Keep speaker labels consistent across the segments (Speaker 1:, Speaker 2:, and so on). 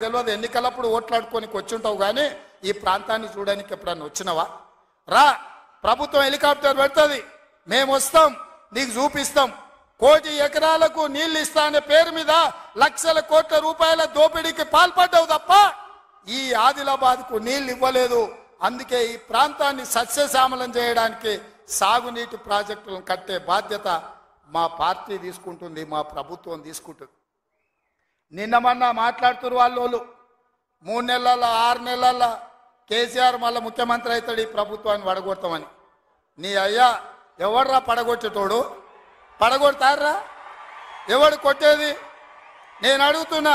Speaker 1: తెలియదు, ఎన్నికలప్పుడు ఓట్లాడుకోనికి వచ్చుంటావు కానీ ఈ ప్రాంతాన్ని చూడడానికి ఎప్పుడన్నా వచ్చినవా? రా, ప్రభుత్వం హెలికాప్టర్ పెడుతుంది, మేము వస్తాం, నీకు చూపిస్తాం. 1 కోటి ఎకరాలకు నీళ్లు ఇస్తా అనే పేరు మీద లక్షల కోట్ల రూపాయల దోపిడీకి పాల్పడ్డావు తప్ప ఈ ఆదిలాబాద్కు నీళ్లు ఇవ్వలేదు. అందుకే ఈ ప్రాంతాన్ని సస్యశ్యామలం చేయడానికి సాగునీటి ప్రాజెక్టులను కట్టే బాధ్యత మా పార్టీ తీసుకుంటుంది, మా ప్రభుత్వం తీసుకుంటుంది. నిన్న మొన్న మాట్లాడుతున్నారు వాళ్ళు 3 నెలల 6 నెలల కేసీఆర్ మళ్ళీ ముఖ్యమంత్రి అవుతాడు, ఈ ప్రభుత్వాన్ని పడగొడతామని. నీ అయ్యా ఎవడ్రా పడగొట్టేటోడు? పడగొడతారా? ఎవడు కొట్టేది? నేను అడుగుతున్నా,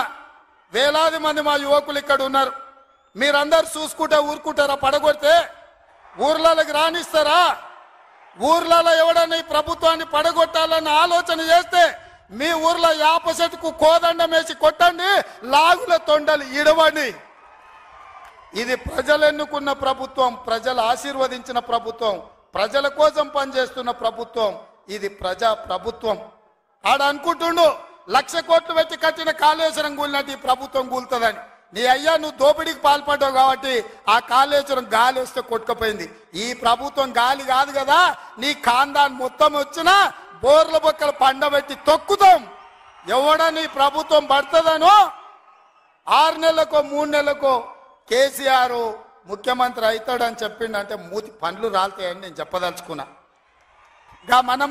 Speaker 1: వేలాది మంది మా యువకులు ఇక్కడ ఉన్నారు, మీరందరూ చూసుకుంటే ఊరుకుంటారా? పడగొడితే ఊర్లలోకి రాణిస్తారా? ఊర్లలో ఎవడన్నా ఈ ప్రభుత్వాన్ని పడగొట్టాలన్న ఆలోచన చేస్తే మీ ఊర్లో యాప చెట్టుకు కోదండం వేసి కొట్టండి, లాగుల తొండలు ఇడవండి. ఇది ప్రజలు ఎన్నుకున్న ప్రభుత్వం, ప్రజలు ఆశీర్వదించిన ప్రభుత్వం, ప్రజల కోసం పనిచేస్తున్న ప్రభుత్వం. ఇది ప్రజా ప్రభుత్వం. ఆడ అనుకుంటుండు 1,00,000 కోట్లు పెట్టి కట్టిన కాళేశ్వరం కూలినట్టు ఈ ప్రభుత్వం కూలుతుందని. నీ అయ్యా నువ్వు దోపిడీకి పాల్పడ్డావు కాబట్టి ఆ కాళేశ్వరం గాలి వస్తే కొట్టుకుపోయింది. ఈ ప్రభుత్వం గాలి కాదు కదా, నీ ఖాందాన్ మొత్తం వచ్చినా బోర్ల బొక్కలు పండబెట్టి తొక్కుతాం. ఎవడని ప్రభుత్వం పడుతుందనో 6 నెలలకో 3 నెలలకో కేసీఆర్ ముఖ్యమంత్రి అవుతాడని చెప్పిండంటే మూతి పండ్లు రాలుతాయని నేను చెప్పదలుచుకున్నా. మన